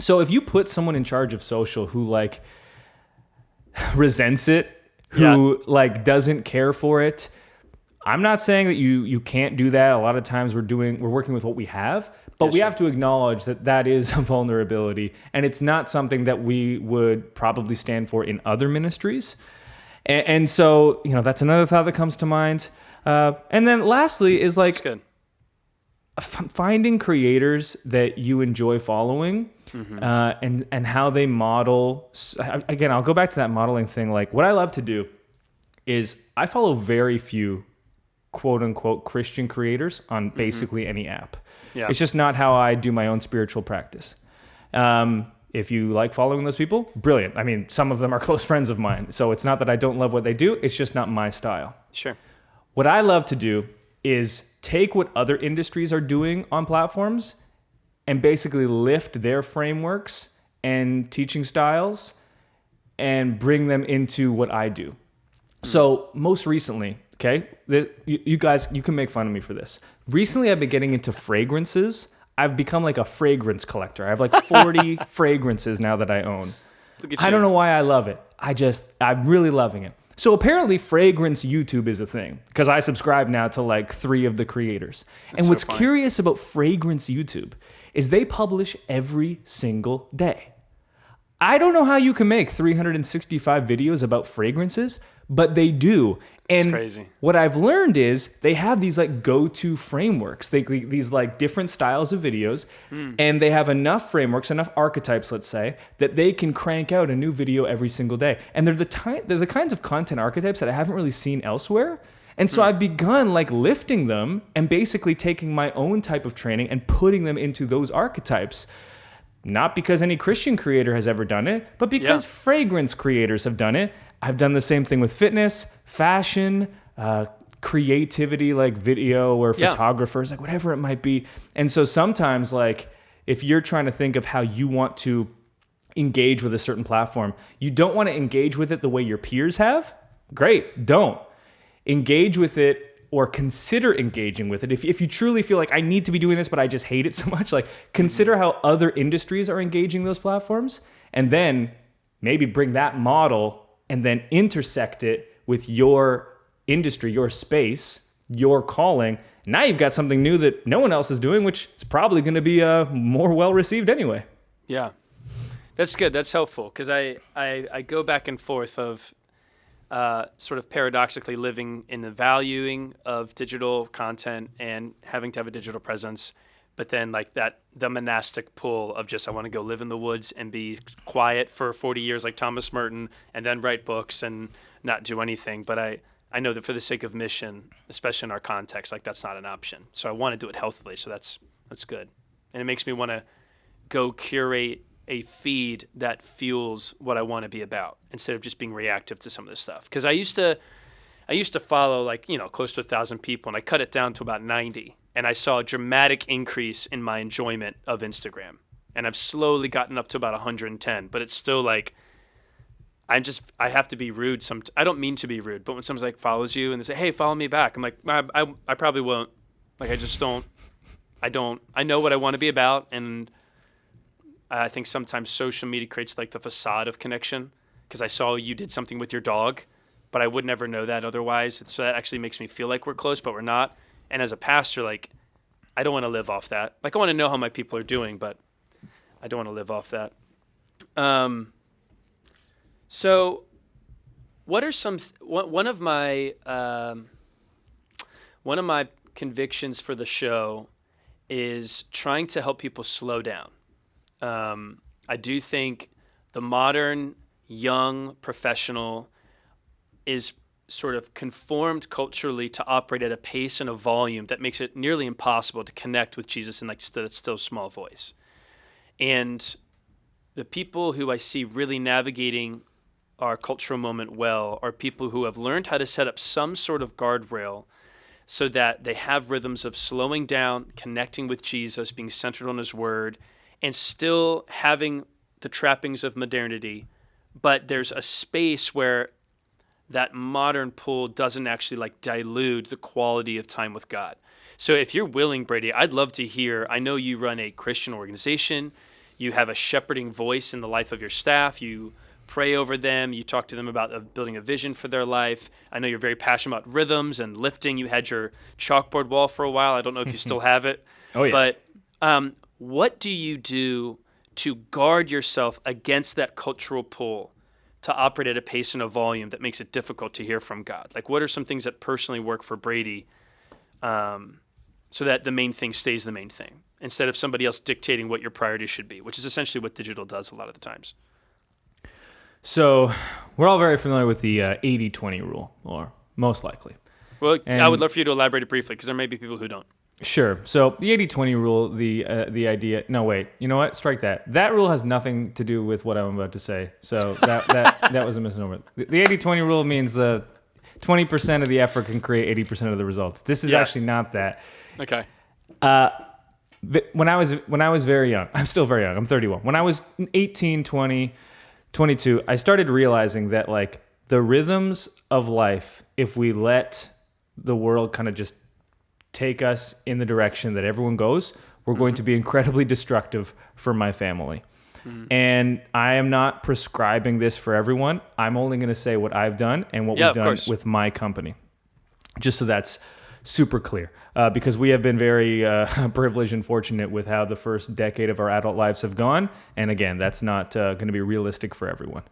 So if you put someone in charge of social who like resents it, who like doesn't care for it, I'm not saying that you can't do that. A lot of times we're working with what we have, but we have to acknowledge that is a vulnerability, and it's not something that we would probably stand for in other ministries. And so, that's another thought that comes to mind. And then lastly is like finding creators that you enjoy following, and how they model. Again, I'll go back to that modeling thing. Like what I love to do is I follow very few quote unquote Christian creators on basically any app. Yeah. It's just not how I do my own spiritual practice. If you like following those people, brilliant. I mean, some of them are close friends of mine. So it's not that I don't love what they do. It's just not my style. Sure. What I love to do is take what other industries are doing on platforms and basically lift their frameworks and teaching styles and bring them into what I do. So most recently, okay, you guys, you can make fun of me for this. Recently, I've been getting into fragrances. I've become like a fragrance collector. I have like 40 fragrances now that I own. I don't know why I love it. I'm really loving it. So apparently fragrance YouTube is a thing because I subscribe now to like 3 of the creators. And what's curious about fragrance YouTube is they publish every single day. I don't know how you can make 365 videos about fragrances, but they do. And crazy. What I've learned is they have these like go-to frameworks, these like different styles of videos, and they have enough frameworks, enough archetypes, let's say, that they can crank out a new video every single day. And they're the kinds of content archetypes that I haven't really seen elsewhere. And so I've begun like lifting them and basically taking my own type of training and putting them into those archetypes. not because any Christian creator has ever done it, but because fragrance creators have done it. I've done the same thing with fitness, fashion, creativity, like video or photographers, like whatever it might be. And so sometimes, like, if you're trying to think of how you want to engage with a certain platform, you don't want to engage with it the way your peers have. Great, don't. Engage with it or consider engaging with it. If you truly feel like I need to be doing this, but I just hate it so much, like consider how other industries are engaging those platforms, and then maybe bring that model and then intersect it with your industry, your space, your calling. Now you've got something new that no one else is doing, which is probably going to be more well-received anyway. Yeah, that's good. That's helpful, because I go back and forth of sort of paradoxically living in the valuing of digital content and having to have a digital presence, but then like the monastic pull of just I want to go live in the woods and be quiet for 40 years like Thomas Merton and then write books and not do anything. But I know that for the sake of mission, especially in our context, like that's not an option. So I want to do it healthily. So that's good. And it makes me want to go curate a feed that fuels what I want to be about instead of just being reactive to some of this stuff. Because I used to follow like, close to 1,000 people, and I cut it down to about 90. And I saw a dramatic increase in my enjoyment of Instagram. And I've slowly gotten up to about 110, but it's still like, I have to be rude. I don't mean to be rude, but when someone's like follows you and they say, hey, follow me back, I'm like, I probably won't. Like, I just don't. I know what I want to be about, and I think sometimes social media creates like the facade of connection, because I saw you did something with your dog, but I would never know that otherwise. So that actually makes me feel like we're close, but we're not. And as a pastor, like, I don't want to live off that. Like, I want to know how my people are doing, but I don't want to live off that. So what are one of my convictions for the show is trying to help people slow down. I do think the modern young professional is sort of conformed culturally to operate at a pace and a volume that makes it nearly impossible to connect with Jesus in like that still small voice. And the people who I see really navigating our cultural moment well are people who have learned how to set up some sort of guardrail so that they have rhythms of slowing down, connecting with Jesus, being centered on his word, and still having the trappings of modernity, but there's a space where that modern pull doesn't actually like dilute the quality of time with God. So if you're willing, Brady, I'd love to hear, I know you run a Christian organization, you have a shepherding voice in the life of your staff, you pray over them, you talk to them about building a vision for their life. I know you're very passionate about rhythms and lifting. You had your chalkboard wall for a while. I don't know if you still have it. Oh, yeah. But what do you do to guard yourself against that cultural pull to operate at a pace and a volume that makes it difficult to hear from God? Like, what are some things that personally work for Brady so that the main thing stays the main thing instead of somebody else dictating what your priorities should be, which is essentially what digital does a lot of the times? So we're all very familiar with the 80-20 rule, or most likely. Well, I would love for you to elaborate it briefly, because there may be people who don't. Sure. So the 80-20 rule, the idea... No, wait. You know what? Strike that. That rule has nothing to do with what I'm about to say. So that was a misnomer. The 80-20 rule means the 20% of the effort can create 80% of the results. This is actually not that. Okay. When I was very young, I'm still very young. I'm 31. When I was 18, 20, 22, I started realizing that like the rhythms of life, if we let the world kind of just take us in the direction that everyone goes, we're going to be incredibly destructive for my family. And I am not prescribing this for everyone. I'm only going to say what I've done and what we've done with my company, just so that's super clear, because we have been very privileged and fortunate with how the first decade of our adult lives have gone. And again, that's not going to be realistic for everyone.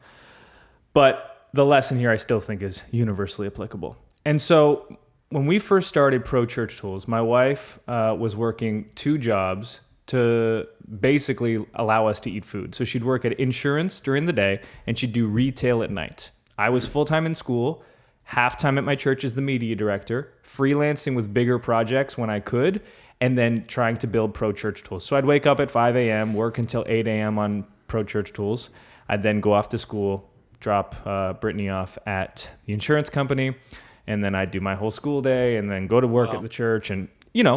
But the lesson here I still think is universally applicable. And so when we first started Pro Church Tools, my wife was working 2 jobs to basically allow us to eat food. So she'd work at insurance during the day and she'd do retail at night. I was full-time in school, half-time at my church as the media director, freelancing with bigger projects when I could, and then trying to build Pro Church Tools. So I'd wake up at 5 a.m., work until 8 a.m. on Pro Church Tools. I'd then go off to school, drop Brittany off at the insurance company, and then I'd do my whole school day and then go to work at the church and,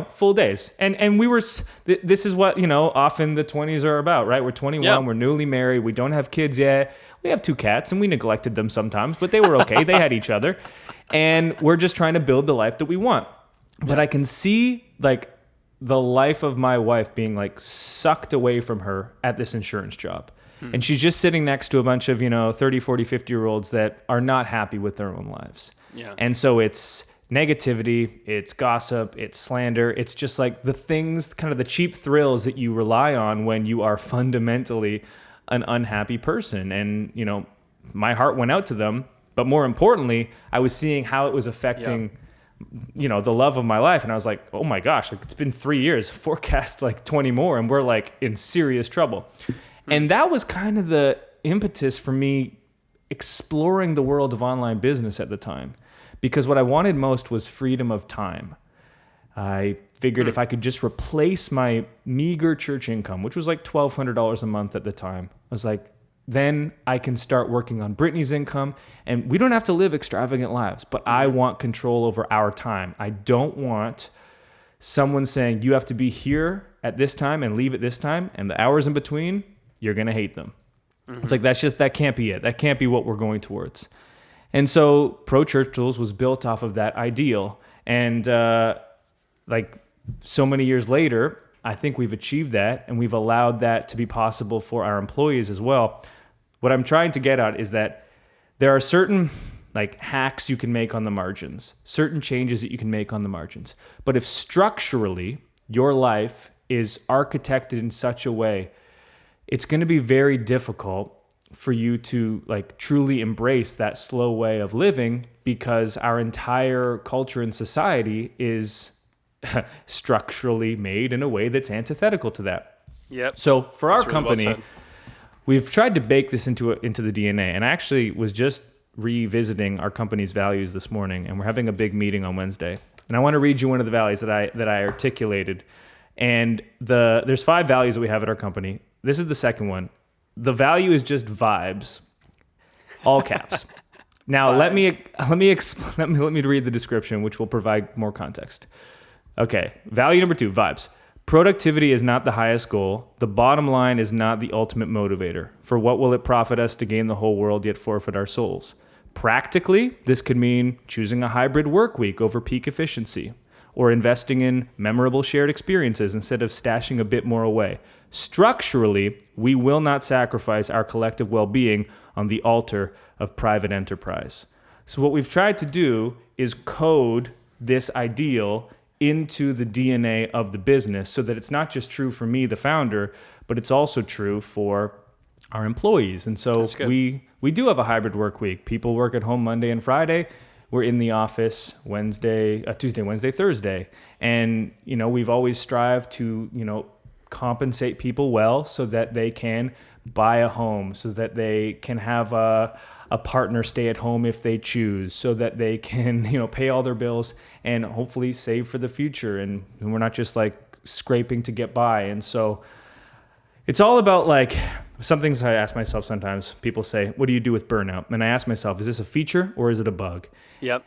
full days. And we were, this is what, often the 20s are about, right? We're 21, we're newly married, we don't have kids yet. We have 2 cats and we neglected them sometimes, but they were okay. They had each other. And we're just trying to build the life that we want. But I can see the life of my wife being sucked away from her at this insurance job. And she's just sitting next to a bunch of, 30, 40, 50-year-olds that are not happy with their own lives. Yeah. And so it's negativity, it's gossip, it's slander. It's just the things, kind of the cheap thrills that you rely on when you are fundamentally an unhappy person. And, my heart went out to them. But more importantly, I was seeing how it was affecting, the love of my life. And I was like, oh my gosh, it's been 3 years, forecast 20 more, and we're in serious trouble. And that was kind of the impetus for me exploring the world of online business at the time. Because what I wanted most was freedom of time. I figured if I could just replace my meager church income, which was $1,200 a month at the time, I was then I can start working on Brittany's income, and we don't have to live extravagant lives, but I want control over our time. I don't want someone saying, you have to be here at this time and leave at this time, and the hours in between, you're going to hate them. It's that can't be it. That can't be what we're going towards. And so Pro Church Tools was built off of that ideal. And so many years later, I think we've achieved that, and we've allowed that to be possible for our employees as well. What I'm trying to get at is that there are certain hacks you can make on the margins, certain changes that you can make on the margins. But if structurally your life is architected in such a way, it's going to be very difficult for you to truly embrace that slow way of living, because our entire culture and society is structurally made in a way that's antithetical to that. Yep. So for our That's really company, well said. We've tried to bake this into the DNA. And I actually was just revisiting our company's values this morning, and we're having a big meeting on Wednesday. And I want to read you one of the values that I articulated. And there's 5 values that we have at our company. This is the second one. The value is just vibes, all caps. Now let me read the description, which will provide more context. Okay, value number 2, vibes. Productivity is not the highest goal. The bottom line is not the ultimate motivator. For what will it profit us to gain the whole world yet forfeit our souls? Practically, this could mean choosing a hybrid work week over peak efficiency, or investing in memorable shared experiences instead of stashing a bit more away. Structurally, we will not sacrifice our collective well-being on the altar of private enterprise. So what we've tried to do is code this ideal into the DNA of the business so that it's not just true for me, the founder, but it's also true for our employees. And so we do have a hybrid work week. People work at home Monday and Friday. We're in the office Tuesday, Wednesday, Thursday. And, we've always strived to, compensate people well so that they can buy a home, so that they can have a partner stay at home if they choose, so that they can, pay all their bills and hopefully save for the future. And we're not just scraping to get by. And so it's all about some things I ask myself sometimes. People say, what do you do with burnout? And I ask myself, is this a feature or is it a bug? Yep.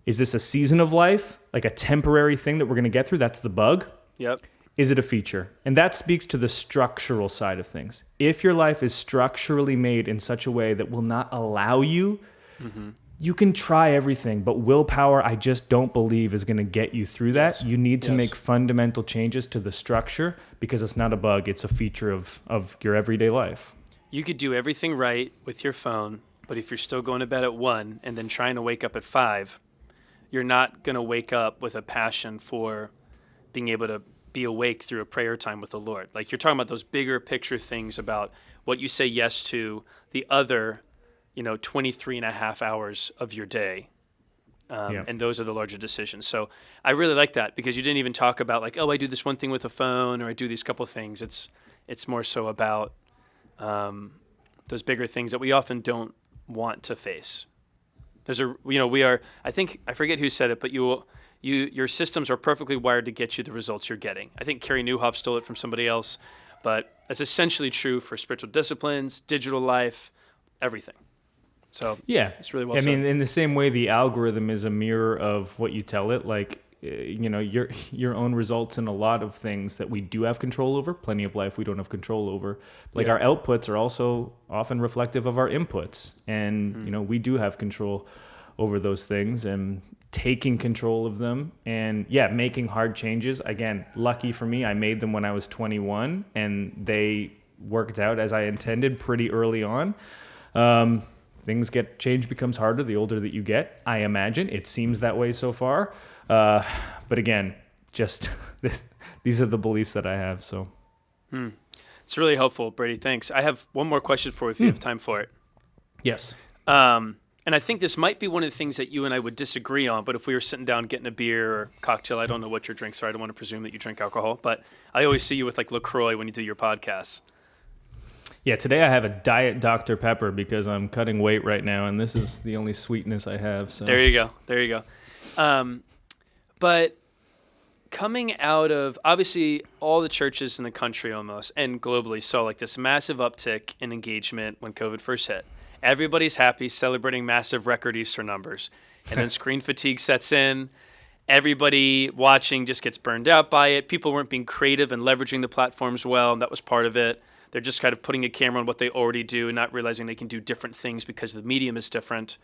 Is this a season of life, a temporary thing that we're going to get through? That's the bug. Yep. Is it a feature? And that speaks to the structural side of things. If your life is structurally made in such a way that will not allow you, you can try everything, but willpower, I just don't believe is going to get you through that. Yes. You need to make fundamental changes to the structure, because it's not a bug, it's a feature of your everyday life. You could do everything right with your phone, but if you're still going to bed at 1 and then trying to wake up at 5, you're not going to wake up with a passion for being able to be awake through a prayer time with the Lord. You're talking about those bigger picture things about what you say yes to, the other, 23 and a half hours of your day. And those are the larger decisions. So I really like that, because you didn't even talk about I do this one thing with a phone, or I do these couple things. It's more so about those bigger things that we often don't want to face. I forget who said it, but your systems are perfectly wired to get you the results you're getting. I think Carey Nieuwhof stole it from somebody else, but that's essentially true for spiritual disciplines, digital life, everything. So yeah, it's really well said. I mean, in the same way, the algorithm is a mirror of what you tell it. Like, your own results in a lot of things that we do have control over. Plenty of life we don't have control over. Like our outputs are also often reflective of our inputs, and we do have control over those things and taking control of them. And making hard changes. Again, lucky for me, I made them when I was 21, and they worked out as I intended pretty early on. Change becomes harder the older that you get, I imagine. It seems that way so far. But again, just these are the beliefs that I have. So It's really helpful, Brady. Thanks. I have one more question for you if you have time for it. Yes. And I think this might be one of the things that you and I would disagree on, but if we were sitting down getting a beer or cocktail, I don't know what your drinks are. I don't want to presume that you drink alcohol, but I always see you with like LaCroix when you do your podcasts. Yeah, today I have a Diet Dr. Pepper because I'm cutting weight right now, and this is the only sweetness I have. So There you go. But coming out of, obviously, all the churches in the country almost, and globally, saw like this massive uptick in engagement when COVID first hit. Everybody's happy, celebrating massive record Easter numbers. And then screen fatigue sets in. Everybody watching just gets burned out by it. People weren't being creative and leveraging the platforms well, and that was part of it. They're just kind of putting a camera on what they already do and not realizing they can do different things because the medium is different.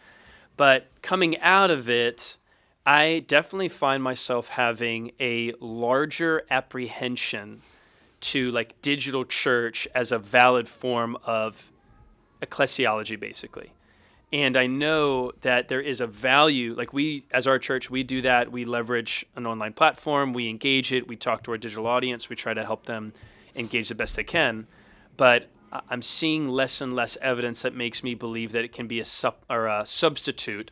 But coming out of it, I definitely find myself having a larger apprehension to like digital church as a valid form of ecclesiology, basically. And I know that there is a value, like we, as our church, we do that. We leverage an online platform, we engage it, we talk to our digital audience, we try to help them engage the best they can. But I'm seeing less and less evidence that makes me believe that it can be a substitute,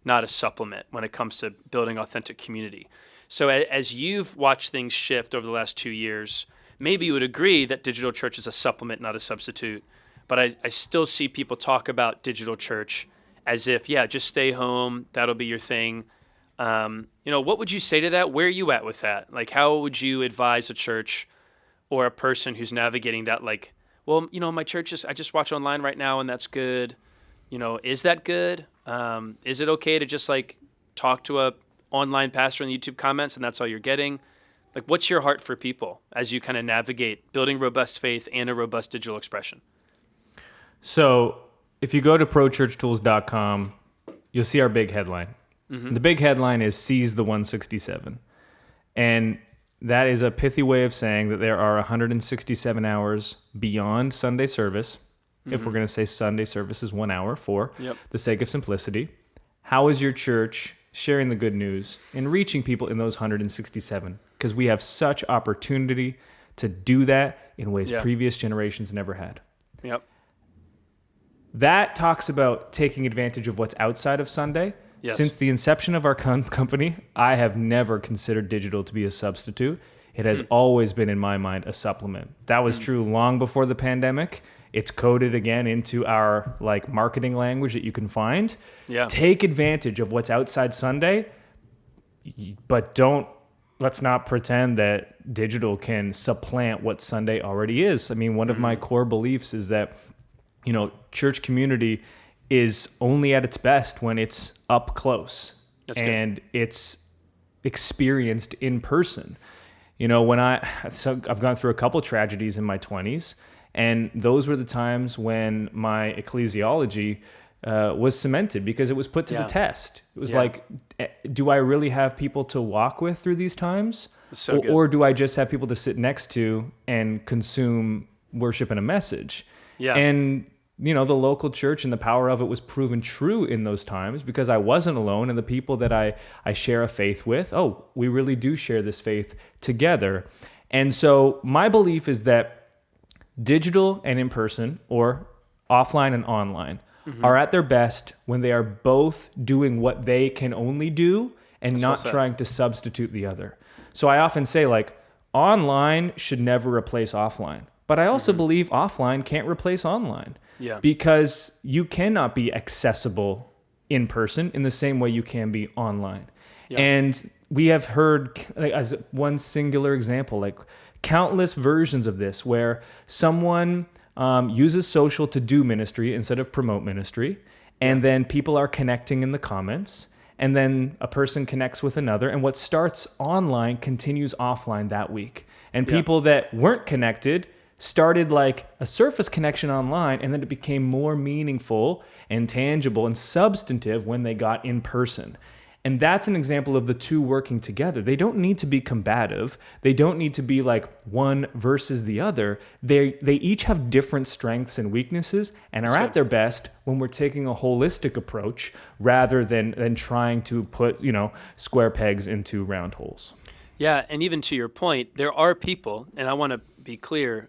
not a supplement, when it comes to building authentic community. So as you've watched things shift over the last 2 years, maybe you would agree that digital church is a supplement, not a substitute. But I still see people talk about digital church as if, just stay home, that'll be your thing. What would you say to that? Where are you at with that? Like, how would you advise a church or a person who's navigating that, like, well, my church I just watch online right now and that's good. Is that good? Is it okay to just like talk to a online pastor in the YouTube comments and that's all you're getting? Like, what's your heart for people as you kind of navigate building robust faith and a robust digital expression? So if you go to prochurchtools.com, you'll see our big headline. Mm-hmm. The big headline is Seize the 167. And that is a pithy way of saying that there are 167 hours beyond Sunday service. Mm-hmm. If we're going to say Sunday service is 1 hour for the sake of simplicity. How is your church sharing the good news and reaching people in those 167? Because we have such opportunity to do that in ways previous generations never had. Yep. That talks about taking advantage of what's outside of Sunday. Yes. Since the inception of our company, I have never considered digital to be a substitute. It has always been, in my mind, a supplement. That was true long before the pandemic. It's coded again into our marketing language that you can find. Yeah. Take advantage of what's outside Sunday, but let's not pretend that digital can supplant what Sunday already is. I mean, one of my core beliefs is that church community is only at its best when it's up close. That's and good. It's experienced in person. I've gone through a couple tragedies in my 20s, and those were the times when my ecclesiology was cemented because it was put to the test. It was like, do I really have people to walk with through these times? Or do I just have people to sit next to and consume worship and a message? Yeah. And the local church and the power of it was proven true in those times because I wasn't alone, and the people that I share a faith with, we really do share this faith together. And so my belief is that digital and in person, or offline and online, are at their best when they are both doing what they can only do and not trying to substitute the other. So I often say, online should never replace offline. But I also believe offline can't replace online. Yeah. Because you cannot be accessible in person in the same way you can be online. Yeah. And we have heard, like, as one singular example, like countless versions of this where someone uses social to do ministry instead of promote ministry. And then people are connecting in the comments. And then a person connects with another. And what starts online continues offline that week. And people that weren't connected started like a surface connection online. And then it became more meaningful and tangible and substantive when they got in person. And that's an example of the two working together. They don't need to be combative. They don't need to be like one versus the other. They each have different strengths and weaknesses and are at their best when we're taking a holistic approach rather than trying to put, square pegs into round holes. Yeah, and even to your point, there are people, and I want to be clear,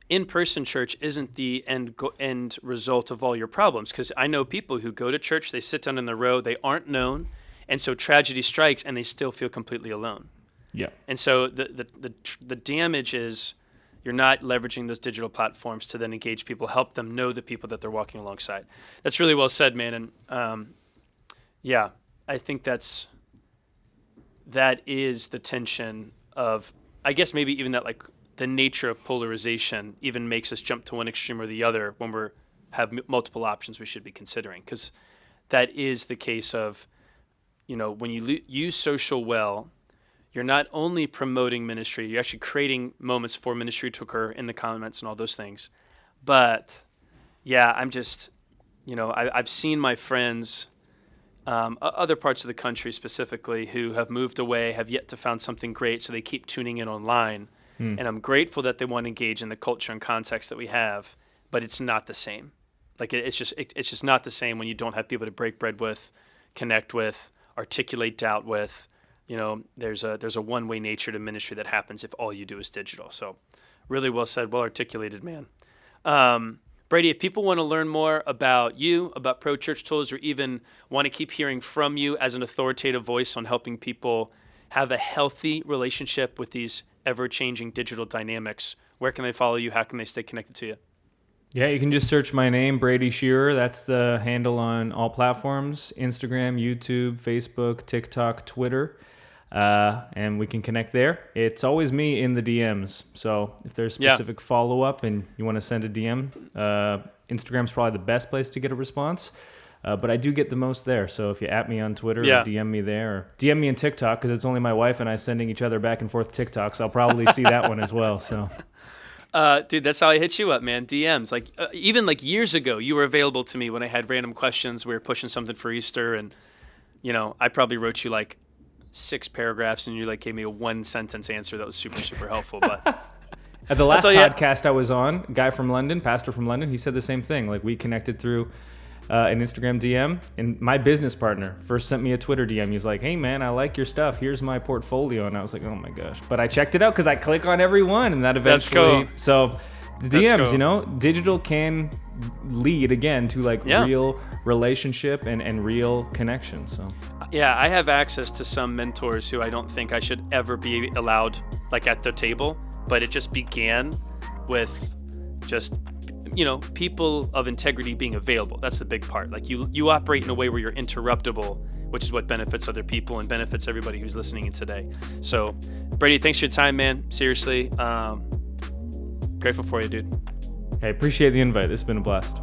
in-person church isn't the end result of all your problems, because I know people who go to church, they sit down in the row, they aren't known, and so tragedy strikes, and they still feel completely alone. Yeah. And so the damage is you're not leveraging those digital platforms to then engage people, help them know the people that they're walking alongside. That's really well said, man. And I think that is the tension of, I guess maybe even that, like, the nature of polarization even makes us jump to one extreme or the other when we have multiple options we should be considering, because that is the case of, when you use social well, you're not only promoting ministry, you're actually creating moments for ministry to occur in the comments and all those things. But I'm just, I've seen my friends, other parts of the country specifically, who have moved away, have yet to found something great, so they keep tuning in online. And I'm grateful that they want to engage in the culture and context that we have, but it's not the same. Like, it's just not the same when you don't have people to break bread with, connect with, articulate doubt with. There's a one-way nature to ministry that happens if all you do is digital. So really well said, well articulated, man. Brady, if people want to learn more about you, about Pro Church Tools, or even want to keep hearing from you as an authoritative voice on helping people have a healthy relationship with these ever-changing digital dynamics, where can they follow you? How can they stay connected to you? Yeah, you can just search my name, Brady Shearer. That's the handle on all platforms: Instagram, YouTube, Facebook, TikTok, Twitter. And we can connect there. It's always me in the DMs. So if there's specific follow-up and you want to send a DM, Instagram's probably the best place to get a response. But I do get the most there. So if you at me on Twitter or DM me there, or DM me on TikTok, because it's only my wife and I sending each other back and forth TikToks, I'll probably see that one as well. So... dude, that's how I hit you up, man. DMs. Like, even like years ago, you were available to me when I had random questions. We were pushing something for Easter, and I probably wrote you like 6 paragraphs, and you like gave me a 1-sentence answer that was super, super helpful. But at the last podcast I was on, a guy from London, pastor from London, he said the same thing. Like, we connected through an Instagram DM, and my business partner first sent me a Twitter DM. He's like, "Hey man, I like your stuff. Here's my portfolio." And I was like, "Oh my gosh!" But I checked it out because I click on every one, and that eventually. That's cool. So the DMs, digital can lead again to like real relationship and real connection. So yeah, I have access to some mentors who I don't think I should ever be allowed like at the table, but it just began with just people of integrity being available. That's the big part. Like you operate in a way where you're interruptible, which is what benefits other people and benefits everybody who's listening in today. So Brady, thanks for your time, man. Seriously, grateful for you, dude. I appreciate the invite. It's been a blast.